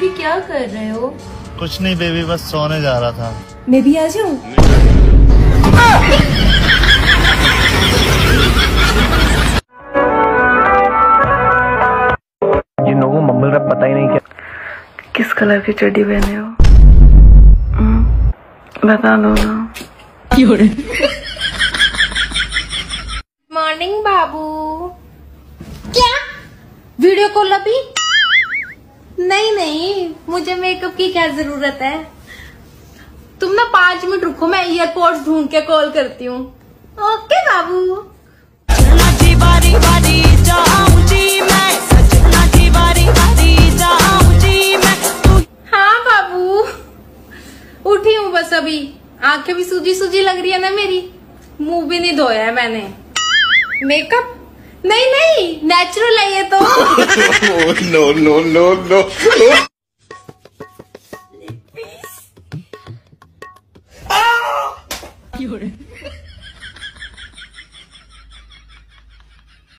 Baby क्या कर रहे हो? कुछ नहीं बेबी, बस सोने जा रहा था। मैं भी आ जाऊं? जिन लोगों को मम्बल रैप पता ही नहीं क्या किस कलर की चड्डी पहने हो? बता दो ना। मॉर्निंग बाबू। क्या वीडियो कॉल अभी? नहीं, मुझे मेकअप की क्या जरूरत है। तुम ना 5 मिनट रुको, मैं ईयरपोर्ट्स ढूंढ के कॉल करती हूँ। ओके बाबू। हाँ बाबू, उठी हूँ बस अभी। आंखें भी सूजी लग रही है ना मेरी। मुंह भी नहीं धोया है मैंने। मेकअप नहीं, नेचुरल है ये तो। नो